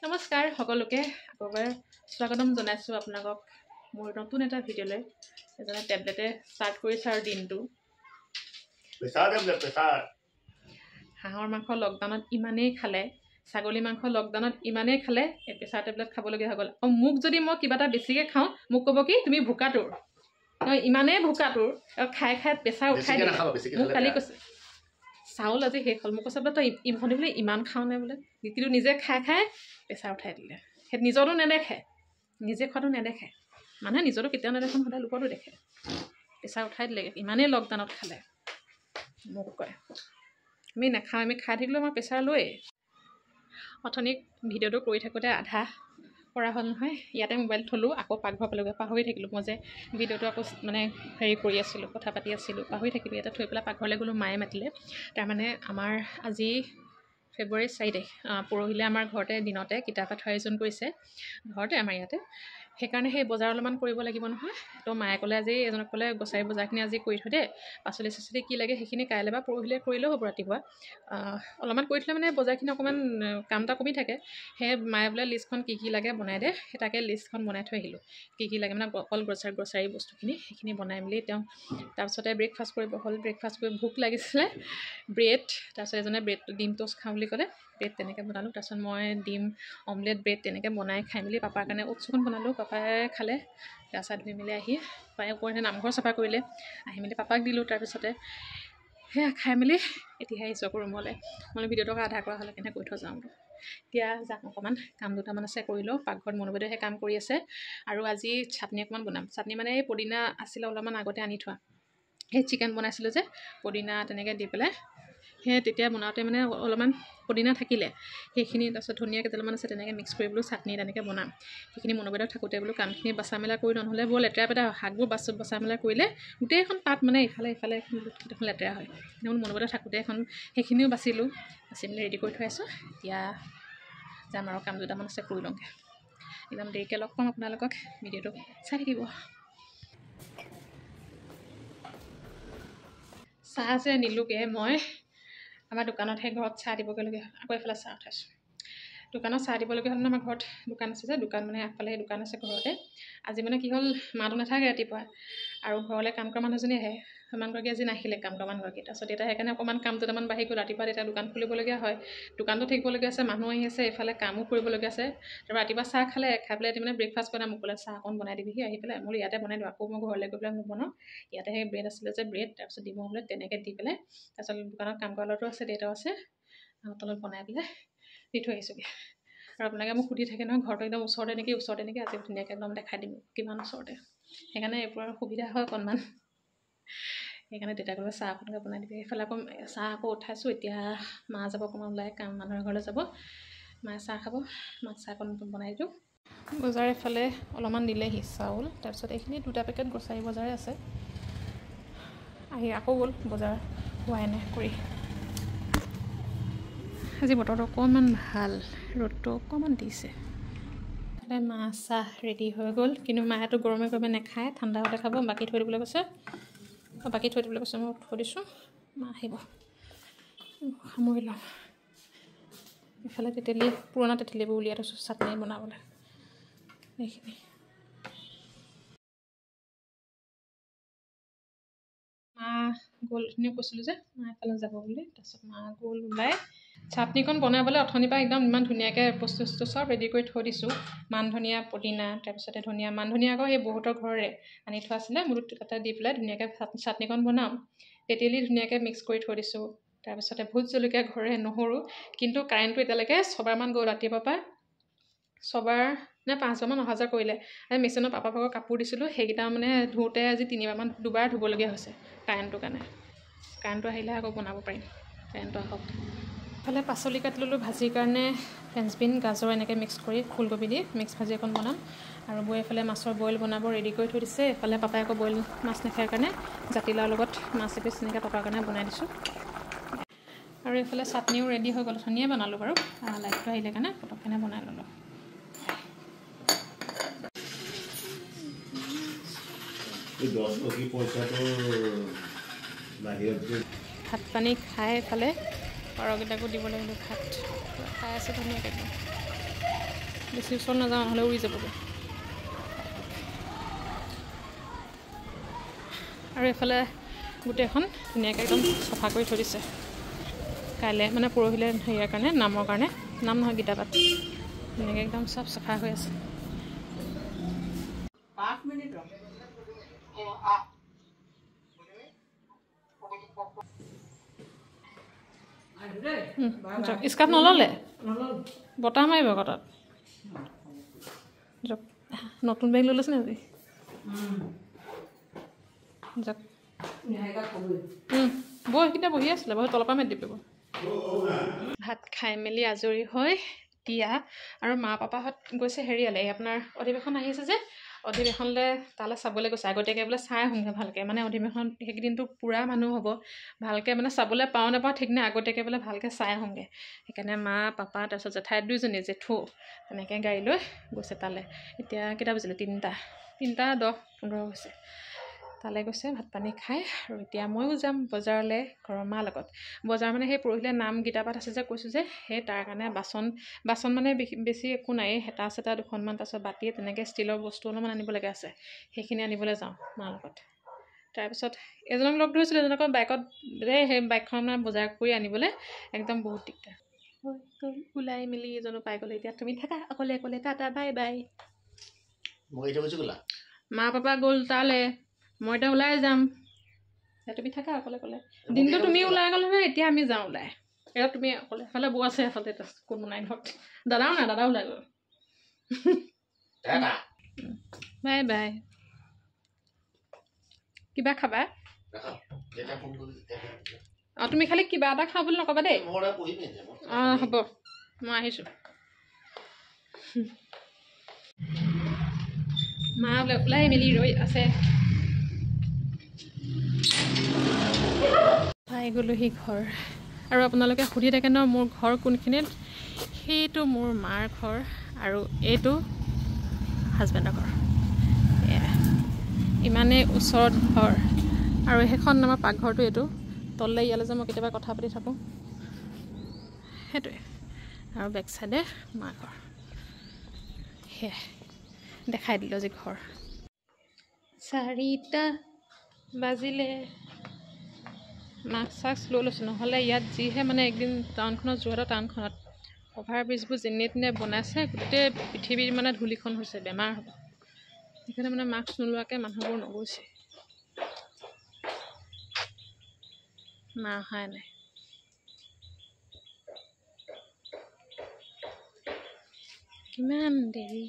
নমস্কাৰ সকলোকে আকৌবাৰ স্বাগতম জনাইছোঁ আপোনালোকক মোৰ নতুন এটা ভিডিঅ'লৈ। এজনে টেবলেটে ষ্টাৰ্ট কৰিছে আৰু দিনটো হাঁহৰ মাংস লকডাউনত ইমানেই খালে, ছাগলী মাংস লকডাউনত ইমানেই খালে, প্ৰেছাৰ টেবলেট খাবলগীয়া হৈ গ'ল। আৰু মোক যদি মই কিবা এটা বেছিকৈ খাওঁ মোক ক'ব কি তুমি ভোকাটোৰ, ইমানেই ভোকাটোৰ আৰু খাই খাই প্ৰেছাৰ উঠাই দিলে। মোক কালি কৈছে চাউল আজি শেষ হ'ল, মোক কৈছে বোলে তই ইহঁতে বোলে ইমান খাওঁ নে বোলে, কিন্তু নিজে খাই খাই প্ৰেছাৰ উঠাই দিলে। সেই নিজৰটো নেদেখে, নিজে খোৱাটো নেদেখে, মানুহে নিজৰটো কেতিয়াও নেদেখে, সদায় লোকৰটো দেখে। প্ৰেছাৰ উঠাই দিলে, ইমানেই লকডাউনত খালে। মোক কয় আমি নাখাওঁ, আমি খাই থাকিলেও আমাৰ প্ৰেছাৰ লয়েই। অথনি ভিডিঅ'টো কৰি থাকোঁতে আধা কৰা হ'ল নহয়, ইয়াতে মোবাইল থলোঁ, আকৌ পাকঘৰ পালোগৈ, পাহৰি থাকিলোঁ। মই যে ভিডিঅ'টো আকৌ হেৰি কৰি আছিলোঁ, কথা পাতি আছিলোঁ, পাহৰি থাকিলোঁ। ইয়াতে থৈ পেলাই পাকঘৰলৈ গ'লোঁ, মায়ে মাতিলে। তাৰমানে আমাৰ আজি ফেব্ৰুৱাৰী 4 তাৰিখ, পৰহিলৈ আমাৰ ঘৰতে দিনতে কিতাপ পাঠৰ আয়োজন কৰিছে, ঘৰতে আমাৰ ইয়াতে। সেইকাৰণে সেই বজাৰ অলপমান কৰিব লাগিব নহয়। তো মায়ে ক'লে আজি এজনক ক'লে গ্ৰচাৰী বজাৰখিনি আজি কৰি থৈ দে, পাচলি চাচলি কি লাগে সেইখিনি কাইলৈ বা পৰহিলৈ কৰিলেও হ'ব। ৰাতিপুৱা অলপমান কৰি থ'লে মানে বজাৰখিনি অকণমান কাম এটা কমি থাকে। সেই মায়ে বোলে লিষ্টখন কি লাগে বনাই দে, সেই তাকে লিষ্টখন বনাই থৈ আহিলোঁ। কি লাগে মানে অকল গ্ৰচাৰী বস্তুখিনি সেইখিনি বনাই মেলি তেওঁ তাৰপিছতে ব্ৰেকফাষ্ট কৰিব হ'ল। ব্ৰেকফাষ্ট কৰি ভোক লাগিছিলে, ব্ৰেড, তাৰপিছত এজনে ব্ৰেড ডিম ট'ষ্ট খাওঁ বুলি ক'লে, ব্ৰেড তেনেকৈ বনালোঁ। তাৰপিছত মই ডিম অমলেট ব্ৰেড তেনেকৈ বনাই খাই মেলি পাপাৰ কাৰণে ওটছখন বনালোঁ। পাপাই খালে, গা চা ধুই মেলি আহি পাপাই ওপৰতে নামঘৰ চাফা কৰিলে, আহি মেলি পাপাক দিলোঁ। তাৰপিছতে সেয়া খাই মেলি এতিয়াহে আহিছোঁ আকৌ ৰুমলৈ। মই ভিডিঅ'টো আধা কৰা হ'লে কেনেকৈ কৰি থৈ যাওঁ। এতিয়া যাম, অকণমান কাম দুটামান আছে কৰি লওঁ। পাকঘৰত মনোবেদে সেই কাম কৰি আছে। আৰু আজি চাটনি অকণমান বনাম। চাটনি মানে এই পদিনা আছিলে অলপমান আগতে আনি থোৱা, সেই চিকেন বনাইছিলোঁ যে পদিনা তেনেকৈ দি পেলাই, সেই তেতিয়া বনাওঁতে মানে অলপমান পদিনা থাকিলে সেইখিনি, তাৰপিছত ধনিয়া কেইডালমান আছে তেনেকৈ মিক্স কৰি বোলো চাটনি তেনেকৈ বনাম। সেইখিনি মনোবেদত থাকোঁতে বোলো কামখিনি বাচা মেলা কৰি লওঁ, নহ'লে বৰ লেতেৰা পেতেৰা শাকবোৰ বচা মেলা কৰিলে গোটেইখন পাত মানে ইফালে গোটেইখন লেতেৰা হয়। সেইখন মনোবেদত থাকোঁতে এখন সেইখিনিও বাচিলোঁ, বাচি মেলি ৰেডি কৰি থৈ আছোঁ। এতিয়া যাম আৰু কাম দুটামান আছে কৰি লওঁগৈ। একদম দেৰিকৈ লগ পাম আপোনালোকক, ভিডিঅ'টো চাই থাকিব। চাহ যে নিলোগৈ মই আমাৰ দোকানতহে, ঘৰত চাহ দিবগৈলগীয়া হ'ল। আকৌ এইফালে চাহ উঠাইছোঁ, দোকানত চাহ দিবলগীয়া হ'ল। আমাৰ ঘৰত দোকান আছে যে, দোকান মানে আগফালে দোকান আছে ঘৰতে। আজি মানে কি হ'ল, মাটো নাথাকে ৰাতিপুৱা, আৰু ঘৰলৈ কাম কৰা মানুহজনী আহে, মানুহগৰাকী আজি নাহিলে কাম কৰা মানুহগৰাকী। তাৰপিছত এতিয়া সেইকাৰণে অকণমান কাম দুটামান বাঢ়ি গ'ল। ৰাতিপুৱা তেতিয়া দোকান খুলিবলগীয়া হয়, দোকানটো থাকিবলগীয়া আছে, মানুহ আহি আছে, এইফালে কামো কৰিবলগীয়া আছে। তাৰপৰা ৰাতিপুৱা চাহ খালে, খাই পেলাই মানে ব্ৰেকফাষ্ট বনাই মোক ক'লে চাহ অকণ বনাই দিবিহি, আহি পেলাই মই ইয়াতে বনাই দিওঁ। আকৌ মই ঘৰলৈ গৈ পেলাই মোক বনাওঁ। ইয়াতে সেই ব্ৰেড আছিলে যে ব্ৰেড, তাৰপিছত ডিম অমলেট তেনেকৈ দি পেলাই, তাৰপিছত দোকানত কাম কৰা ল'ৰাটো আছে, দেউতাও আছে, তলত বনাই পেলাই দি থৈ আহিছোঁগৈ। আৰু আপোনালোকে মোক সুধি থাকে নহয় ঘৰটো একদম ওচৰতে নেকি, আজি ধুনীয়াকৈ একদম দেখাই দিম কিমান ওচৰতে। সেইকাৰণে এইবোৰ সুবিধা হয় অকণমান, সেইকাৰণে দেউতাক ক'লে চাহ অকণকৈ বনাই দিবি। সেইফালে আকৌ চাহ আকৌ উঠাইছোঁ। এতিয়া মা যাব অকণমান ওলাই, কাম মানুহৰ ঘৰলৈ যাব, মায়ে চাহ খাব, মাক চাহ অকণ বনাই দিওঁ। বজাৰ এফালে অলপমান দিলেহি চাউল, তাৰপিছত এইখিনি 2টা পেকেট গ্ৰচাৰী বজাৰে আছে। আহি আকৌ গ'ল, বজাৰ হোৱাই নাই কৰি। আজি বতৰটো অকণমান ভাল, ৰ'দটো অকণমান দিছে। মাছ চাহ ৰেডি হৈ গ'ল, কিন্তু মায়েতো গৰমে গৰমে নাখায়, ঠাণ্ডা হ'লে খাব। বাকী থৈ দিবলৈ কৈছে, মই থৈ দিছোঁ। মা আহিব, সামৰি লওঁ। এইফালে পুৰণা তেতেলীবোৰ উলিয়াই থৈছোঁ চাটনি বনাবলৈ। এইখিনি মা গ'ল, ধুনীয়া কৈছিলোঁ যে মা এফালে যাব বুলি। তাৰপিছত মা গ'ল ওলাই। চাটনিখন বনাবলৈ অথনিৰ পৰা একদম ইমান ধুনীয়াকৈ বস্তু চব ৰেডি কৰি থৈ দিছোঁ। মান ধনিয়া, পদিনা, তাৰপিছতে মান ধনিয়া আকৌ সেই বহুতৰ ঘৰৰে আনি থোৱা আছিলে, মোৰ তাতে দি পেলাই ধুনীয়াকৈ চাটনিখন বনাম। তেতেলী ধুনীয়াকৈ মিক্স কৰি থৈ দিছোঁ। তাৰপিছতে ভোট জলকীয়া ঘৰৰে, নহৰু, কিন্তু কাৰেণ্টটো এতিয়ালৈকে ছবাৰমান গ'ল ৰাতিপুৱাৰ পৰা, ছবাৰ নে 5বাৰমান অহা যোৱা কৰিলে। আজি মেচিনত পাপা ভাগৰ কাপোৰ দিছিলোঁ, সেইকেইটা মানে ধুওঁতে আজি 2বাৰ ধুবলগীয়া হৈছে কাৰেণ্টটোৰ কাৰণে। কাৰেণ্টটো আহিলে আকৌ বনাব পাৰিম, কাৰেণ্টটো আহক। ইফালে পাচলি কাটি ল'লোঁ ভাজিৰ কাৰণে, ফ্ৰেঞ্চ বিন, গাজৰ এনেকৈ মিক্স কৰি ফুলকবি দি মিক্স ভাজি এখন বনাম। আৰু বৈ এইফালে মাছৰ বইল বনাব ৰেডি কৰি থৈ দিছে। এইফালে পাপাই আকৌ বইল মাছ নাখায় কাৰণে জাতিলাওৰ লগত মাছ এপিচ এনেকৈ পাপাৰ কাৰণে বনাই দিছোঁ। আৰু এইফালে চাটনিও ৰেডি হৈ গ'ল, ধুনীয়া বনালোঁ বাৰু, লাইটটো আহিলে কাৰণে পটককৈ বনাই ল'লোঁ। ভাত পানী খাই এইফালে পাৰকেইটাকো দিব লাগিব ভাত, খাই আছে ধুনীয়াকৈ। বেছি ওচৰত নাযাওঁ নহ'লে উৰি যাবগৈ আৰু এইফালে গোটেইখন ধুনীয়াকৈ একদম চাফা কৰি থৈ দিছে কাইলৈ মানে পৰহিলৈ হেৰিয়াৰ কাৰণে নামৰ কাৰণে নাম নহয় গীতা পাঠ ধুনীয়াকৈ একদম চব চাফা হৈ আছে স্কাৰ্ফ নল'লে বতাহ মাৰিব আকৌ তাত যাওক নতুন বেগ লৈ লৈছে নে আজি যাওক বৌ সেইকেইটা বহি আছিলে বহুত তলৰ পৰা মাতি দিব ভাত খাই মেলি আজৰি হৈ দিয়া আৰু মা পাপাহঁত গৈছে হেৰিয়ালে আপোনাৰ অধিৱেশন আহিছে যে অধিৱেশনলৈ তালৈ চাবলৈ গৈছে আগতীয়াকৈ বোলে চাই আহোঁগৈ ভালকৈ মানে অধিৱেশন সেইকেইদিনটো পূৰা মানুহ হ'ব ভালকৈ মানে চাবলৈ পাওঁ নাপাওঁ ঠিক নাই আগতীয়াকৈ বোলে ভালকৈ চাই আহোঁগৈ সেইকাৰণে মা পাপা তাৰপিছত জেঠাই দুইজনী জেঠু তেনেকৈ গাড়ী লৈ গৈছে তালৈ এতিয়া কেইটা বাজিলে 3:10-15 হৈছে তালৈ গৈছে ভাত পানী খাই আৰু এতিয়া ময়ো যাম বজাৰলৈ ঘৰৰ মাৰ লগত বজাৰ মানে সেই পৰহিলৈ নাম গীতা পাঠ আছে যে কৈছোঁ যে সেই তাৰ কাৰণে বাচন মানে বেছি একো নাই হেতা চেতা দুখনমান তাৰপিছত বাতি তেনেকৈ ষ্টীলৰ বস্তু অলপমান আনিব লগা আছে সেইখিনি আনিবলৈ যাওঁ মাৰ লগত তাৰপিছত এজনক লগ ধৰিছিলোঁ এজনক বাইকত সেই বাইকখন মানে বজাৰ কৰি আনিবলৈ একদম বহুত দিগদাৰ ওলাই মেলি এজনো পাই গ'লে এতিয়া তুমি থাকা অকলে অকলে টাটা বাই বাই মা পাপা গ'ল তালৈ মই এতিয়া ওলাই যাম তুমি থাকা অকলে অকলে দিনটো তুমি ওলাই গ'লে নহয় এতিয়া আমি যাওঁ ওলাই এতিয়া তুমি অকলে এফালে বৌ আছে এফালে কোনো নাই ঘৰত দাদাও নাই দাদা ওলাই গ'ল বাই বাই কিবা খাবা অঁ তুমি খালি কিবা এটা খাওঁ বুলি নক'বা দেই অঁ হ'ব মই আহিছোঁ মা ওলাই মেলি ৰৈ আছে পাই গ'লোহি ঘৰ আৰু আপোনালোকে সুধি থাকে ন মোৰ ঘৰ কোনখিনিত সেইটো মোৰ মাৰ ঘৰ আৰু এইটো হাজবেণ্ডৰ ঘৰ ইমানেই ওচৰত ঘৰ আৰু সেইখন আমাৰ পাকঘৰটো এইটো তললৈ ইয়ালৈ যে মই কেতিয়াবা কথা পাতি থাকোঁ সেইটোৱে আৰু বেক চাইডে মাৰ ঘৰ সেয়াই দেখাই দিলোঁ আজি ঘৰ 4টা বাজিলে মাস্ক চাস্ক লৈ লৈছোঁ নহ'লে ইয়াত যিহে মানে একদিন টাউনখনত যোৰহাটৰ টাউনখনত অভাৰ ব্ৰিজবোৰ যেনে তেনে বনাইছে গোটেই পৃথিৱীৰ মানে ধূলিখন হৈছে বেমাৰ হ'ব সেইকাৰণে মানে মাস্ক নোলোৱাকৈ মানুহবোৰ নগৈছে মা অহাই নাই কিমান দেৰি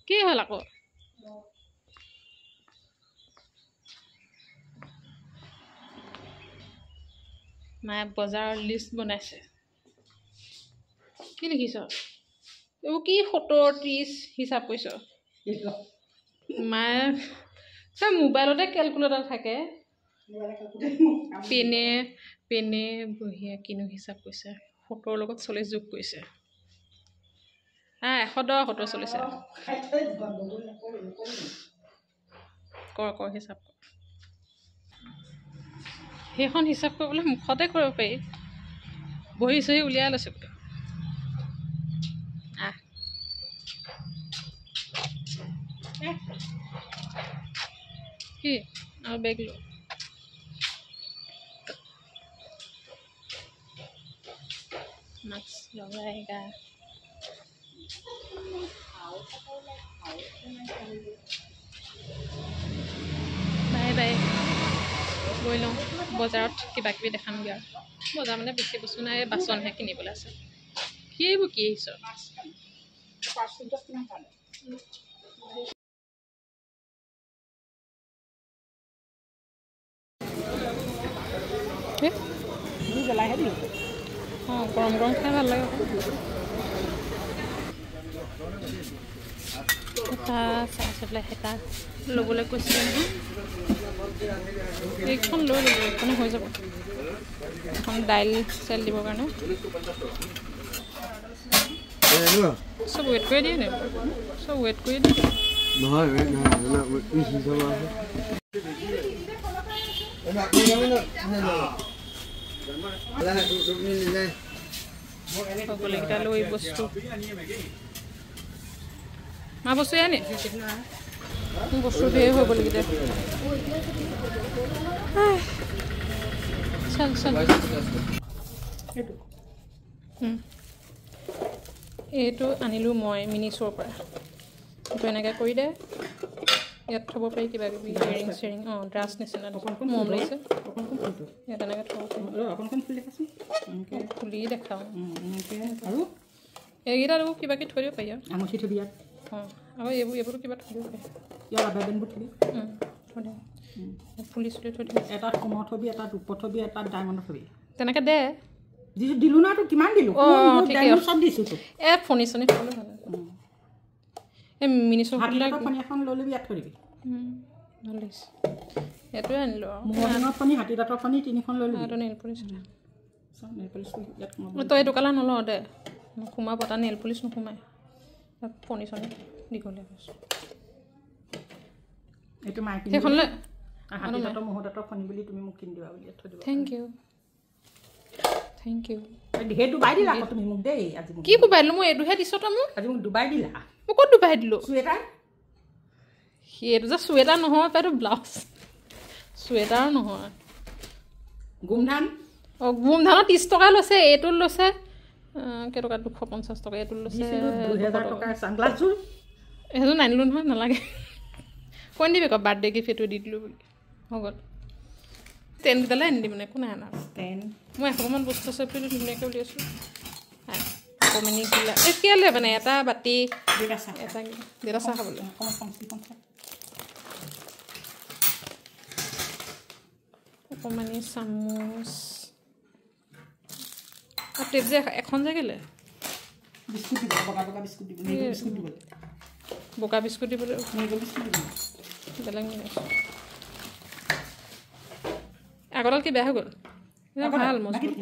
কি হ'ল আকৌ মায়ে বজাৰৰ লিষ্ট বনাইছে কি লিখিছ এইবোৰ কি 70-30 হিচাপ কৰিছ মায়ে মোবাইলতে কেলকুলেটাৰ থাকে পেনে বহিয়ে কিনো হিচাপ কৰিছে 70 লগত 40 যোগ কৰিছে 110 70 চলিছে কৰ হিচাপ সেইখন হিচাপ কৰিবলৈ মুখতে কৰিব পাৰি বহি চহি উলিয়াই লৈছোঁ কি আৰু বেগ লো মাস্ক লগাएगा বাই বাই গৈ লওঁ বজাৰত কিবা কিবি দেখামগৈ আৰু বজাৰ মানে বেছি বস্তু নাই বাচনহে কিনিবলৈ আছে সেইবোৰ কি আহিছ অঁ গৰম গৰম খাই ভাল লাগে এটা চাই পেলাই এটা ল'বলৈ কৈছিলে নহয় এইখন লৈ ল'ব এইখনে হৈ যাব এখন দাইল চাইল দিবৰ কাৰণে চব ৱেইট কৰি দিয়ে নে চব ৱেইট কৰি দিয়ে নহয় সকলোকেইটা লৈ বস্তু মা বস্তু আনি বস্তু ধেৰ হৈ গ'লকেইটা চল চল এইটো আনিলোঁ মই মিনিচৰ পৰা এইটো এনেকৈ কৰি দে ইয়াত থ'ব পাৰি কিবা কিবি ইয়েৰিং চেৰিং ড্ৰাছ নিচিনা মম লৈছে ইয়াত এনেকৈ থ'ব পাৰি খুলি দেখাওঁ আৰু এইকেইটা কিবা কিবি থৈ দিব পাৰি আৰু আঙুঠি থবি ইয়াত আকৌ এইবোৰতো কিবা থৈ দিব পাৰি ইয়াৰ আবেদনবোৰ থবি থৈ দিম ফুলি চুলি থৈ দিম এটাত সোণৰ থবি এটাত ৰূপৰ থবি এটাত ডায়মণ্ডৰ থবি তেনেকৈ দে দিলোঁ না তোক কিমান দিলোঁ চব দিছোঁ তোক ফণি চনি থ'বলৈ ভাল এই মিনিচৰ ফণি এখন লৈ ল'বি ইয়াত থৈ দিবি ভাল লাগিছে এইটোৱে আনিলোঁ আৰু মহৰ ফণি হাতী দাঁতৰ ফণি 3খন লৈ ল'বি এইটো নেইল পলিচ নেইল পলিচটো ইয়াত তই এইটো কালাৰ নলওঁ দে সোমাব তাত নেইল পলিচ নোসোমায় ফণি চনি দীঘলীয়া কৈছোঁ এইটো মাইকী সেইখনলৈ হাতী দাঁতৰ মহৰ দাঁতৰ ফণি বুলি তুমি মোক কিনি দিবা বুলি ইয়াত থৈ দিবা থেংক ইউ ঢেৰ ডুবাই দিলা আকৌ তুমি মোক দেই আজি কি কোবাই দিলোঁ মই এইটোহে দিছ তই মোক আজি মোক ডুবাই দিলা মই ক'ত ডুবাই দিলোঁ চুৱেটাৰ সেইটো যে চুৱেটাৰ নহয় এইটো ব্লাউজ চুৱেটাৰ নহয় গোমধান গোমধানত 30 টকা লৈছে এইটোত লৈছে কেইটকা 250 টকা এইটোত লৈছে 2000 টকা চানগ্লাছযোৰ সেইটো নানিলোঁ নহয় নালাগে কৈ দিবি আকৌ বাৰ্থডে গিফ্ট এইটো দি দিলোঁ বুলি হৈ গ'ল ষ্টেণ্ডকেইটালৈ আনি দিম মানে একো নাই অনা ষ্টেণ্ড মই এসোপামান বস্তু আছে বুলি ধুনীয়াকৈ উলিয়াইছোঁ অকণমানি গিলা এই কেলৈ মানে এটা বাতি এটা দেউতা চাহ খাবলৈ অকণমানি চামুচ আৰু টেপ যে এখন যে কেলৈ বগা বিস্কুট দিবলৈ বেলেগ নিলাইছোঁ আগৰডাল কি বেয়া হৈ গ'ল ভাল মজবুত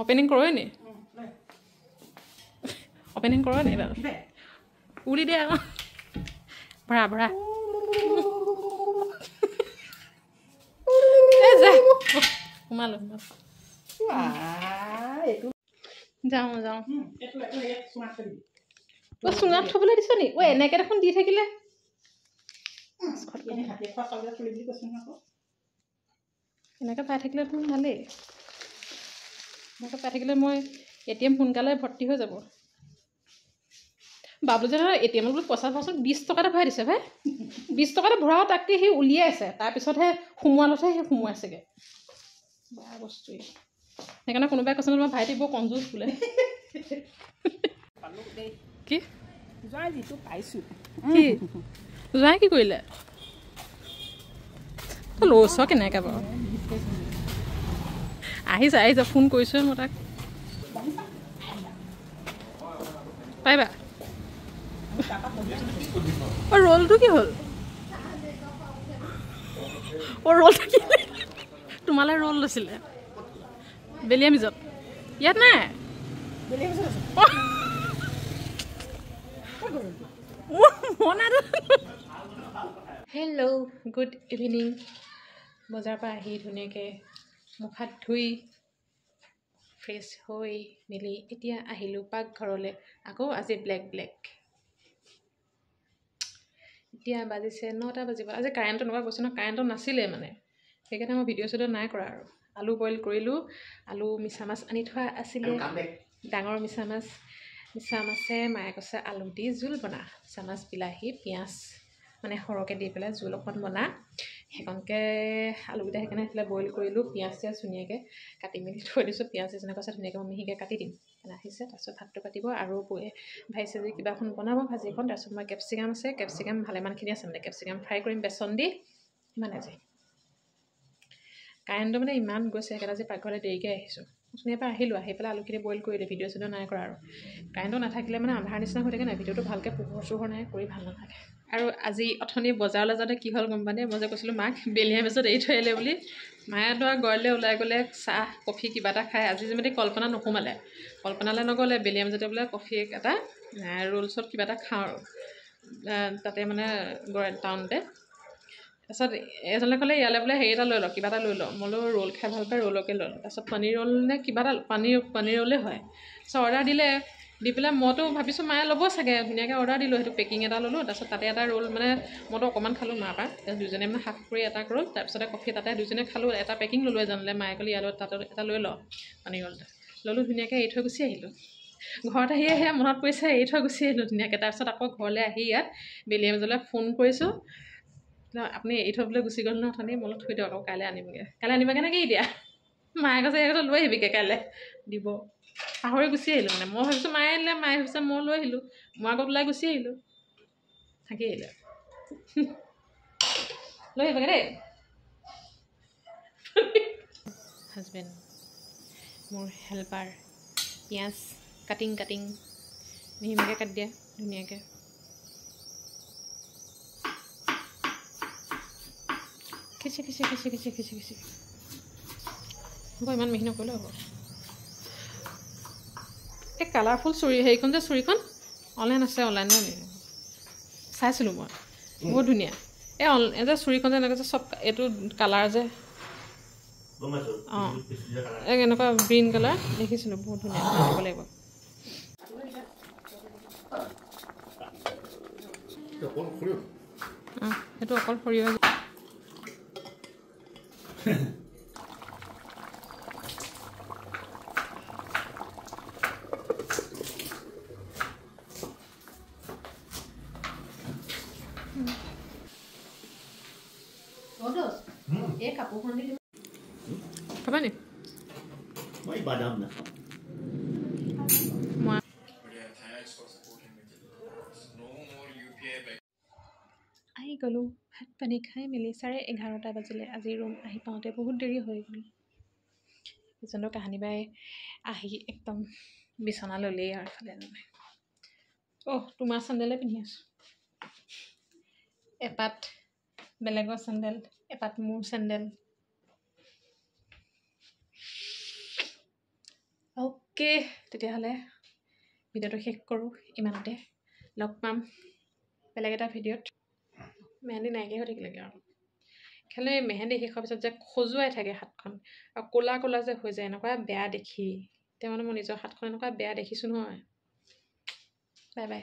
অপেনিং কৰোঁ নি অপেনিং কৰোঁ নি এইডাল উৰি দে আকৌ ভৰা ভৰা সোমালোঁ যাওঁ যাওঁ চুঙাত থ'বলৈ দিছ নি এনেকৈ দেখোন দি থাকিলে এনেকৈ পাই থাকিলে দেখোন ভালেই এনেকৈ পাই থাকিলে মই ATM সোনকালে ভৰ্তি হৈ যাব বাবু যে ATM বোলো পইচা ভৰাচোন 20 টকা এটা ভৰাই দিছে ভাই 20 টকা এটা ভৰাও তাতকৈ সি উলিয়াইছে তাৰপিছতহে সোমোৱালতহে সি সোমোৱাইছেগৈ বেয়া বস্তুৱেই সেইকাৰণে কোনোবাই কৈছে তোমাৰ ভাইটি বৰ কঞ্জুচ বোলে কি জয় যিটো পাইছোঁ কি জয় কি কৰিলে লৈছ কেনেকৈ বাৰু আহিছে ফোন কৰিছোঁ মই তাক পাৰিবা ৰোলটো কি হ'ল ৰোলটো কি তোমালৈ ৰোল লৈছিলে বেলিয়ামিজত ইয়াত নাই হেল্ল' গুড ইভিনিং বজাৰৰ পৰা আহি ধুনীয়াকৈ মুখ হাত ধুই ফ্ৰেছ হৈ মেলি এতিয়া আহিলোঁ পাকঘৰলৈ আকৌ আজি ব্লেক এতিয়া বাজিছে 9টা বাজিব আজি কাৰেণ্টটো এনেকুৱা গৈছে ন কাৰেণ্টটো নাছিলে মানে সেইকাৰণে মই ভিডিঅ' চিডিঅ' নাই কৰা আৰু আলু বইল কৰিলোঁ আলু মিছা মাছ আনি থোৱা আছিলে ডাঙৰ মিছা মাছে মায়ে কৈছে আলু দি জোল বনা মিছা মাছ বিলাহী পিঁয়াজ মানে সৰহকৈ দি পেলাই জোল অকণ বনা সেইকণকৈ আলুকেইটা সেইকাৰণে সেইফালে বইল কৰিলোঁ পিঁয়াজ চিয়াজ ধুনীয়াকৈ কাটি মেলি থৈ দিছোঁ পিঁয়াজ যেনে কৈছে ধুনীয়াকৈ মই মিহিকৈ কাটি দিম আহিছে তাৰপিছত ভাতটো পাতিব আৰু ভাজি চাজি কিবা এখন বনাব ভাজি এখন তাৰপিছত মই কেপচিকাম আছে কেপচিকাম ভালেমানখিনি আছে মানে কেপচিকাম ফ্ৰাই কৰিম বেচন দি ইমানে আজি কাৰেণ্টটো মানে ইমান গৈছে সেইকাৰণে আজি পাকঘৰলৈ দেৰিকৈ আহিছোঁ ইয়াৰ পৰা আহিলোঁ আহি পেলাই আলুখিনি বইল কৰি দিওঁ ভিডিঅ' চিডিঅ' নাই কৰা আৰু কাৰেণ্টটো নাথাকিলে মানে আন্ধাৰ নিচিনা হৈ থাকে নাই ভিডিঅ'টো ভালকৈ পোহৰ নাই কৰি ভাল নালাগে আৰু আজি অথনি বজাৰলৈ যাওঁতে কি হ'ল গম পানে মই যে কৈছিলোঁ মাক বেলিয়ামিজত এৰি থৈ আহিলে বুলি মায়েতো আৰু গড়লৈ ওলাই গ'লে চাহ কফি কিবা এটা খাই আজি যেনেকৈ কল্পনা নোসোমালে কল্পনালৈ নগ'লে বেলিয়ামিজতে বোলে কফি এটা ৰোলছত কিবা এটা খাওঁ আৰু তাতে মানে টাউনতে তাৰপিছত এজনে ক'লে ইয়ালৈ বোলে হেৰি এটা লৈ লওঁ কিবা এটা লৈ লওঁ মই বোলো ৰোল খাই ভাল পাই ৰোলকে লৈ লওঁ তাৰপিছত পনীৰ ৰোল নে কিবা এটা পনীৰ ৰোলেই হয় তাৰপিছত অৰ্ডাৰ দিলে দি পেলাই মইতো ভাবিছোঁ মায়ে ল'ব চাগে ধুনীয়াকৈ অৰ্ডাৰ দিলোঁ সেইটো পেকিং এটা ল'লোঁ তাৰপিছত তাতে এটা ৰোল মানে মইতো অকণমান খালোঁ মাৰ পৰা তাৰপিছত দুজনে মানে হাফ কৰি এটা ৰোল তাৰপিছতে কফি তাতে দুজনে খালোঁ এটা পেকিং ল'লোঁ এজনলৈ মায়ে ক'লে ইয়ালৈ তাতে এটা লৈ লওঁ পনীৰ ৰোল এটা ল'লোঁ ধুনীয়াকৈ এৰি থৈ গুচি আহিলোঁ ঘৰত আহি আহি মনত পৰিছে এৰি থৈ গুচি আহিলোঁ ধুনীয়াকৈ তাৰপিছত আকৌ ঘৰলৈ আহি ইয়াত বেলিয়ামজলৈ ফোন কৰিছোঁ আপুনি এৰি থৈ গুচি গ'ল ন অথনি মই থৈ দিয়ক আকৌ কাইলৈ আনিবগৈ নে কি এতিয়া মায়ে কৈছে এই লৈ আহিবিগৈ কাইলৈ দিব পাহৰি গুচি আহিলোঁ মানে মই ভাবিছোঁ মায়ে আনিলে মায়ে ভাবিছে মই লৈ আহিলোঁ মই আগত ওলাই গুচি আহিলোঁ থাকি আহিলে লৈ আহিবগৈ দেই হাজবেণ্ড মোৰ হেল্পাৰ পিঁয়াজ কাটিং মিহিমিহিকৈ কাটি দিয়া ধুনীয়াকৈ খিচি হ'ব ইমান মিহি নকৰিলেও হ'ব এই কালাৰফুল চুৰি হেৰিখন যে চুৰিখন অনলাইন আছে অনলাইনত চাইছিলোঁ মই বহুত ধুনীয়া এই যে চুৰিখন যে এনেকৈ যে চব এইটো কালাৰ যে অঁ এই এনেকুৱা গ্ৰীণ কালাৰ দেখিছিলোঁ বহুত ধুনীয়া হ'ব লাগিব সেইটো অকল সৰিয়হ এই কাপোৰখন দি খাবা নি মই বাদাম না আহি গ'লোঁ ভাত পানী খাই মেলি 11:30 বাজিলে আজি ৰুম আহি পাওঁতে বহুত দেৰি হৈ গ'ল এজনৰ কাহানী বাই আহি একদম বিচনা ল'লেই আৰু এফালে এজনে তোমাৰ চেণ্ডেলে পিন্ধি আছোঁ এপাত বেলেগৰ চেণ্ডেল এপাত মোৰ চেণ্ডেল অ'কে তেতিয়াহ'লে ভিডিঅ'টো শেষ কৰোঁ ইমানতে লগ পাম বেলেগ এটা ভিডিঅ'ত মেহেন্দি নাইকিয়া হৈ থাকিলেগৈ আৰু খালি মেহেন্দি শেষ হোৱাৰ পিছত যে খজুৱাই থাকে হাতখন আৰু ক'লা যে হৈ যায় এনেকুৱা বেয়া দেখি এতিয়া মানে মই নিজৰ হাতখন এনেকুৱা বেয়া দেখিছোঁ নহয় বাই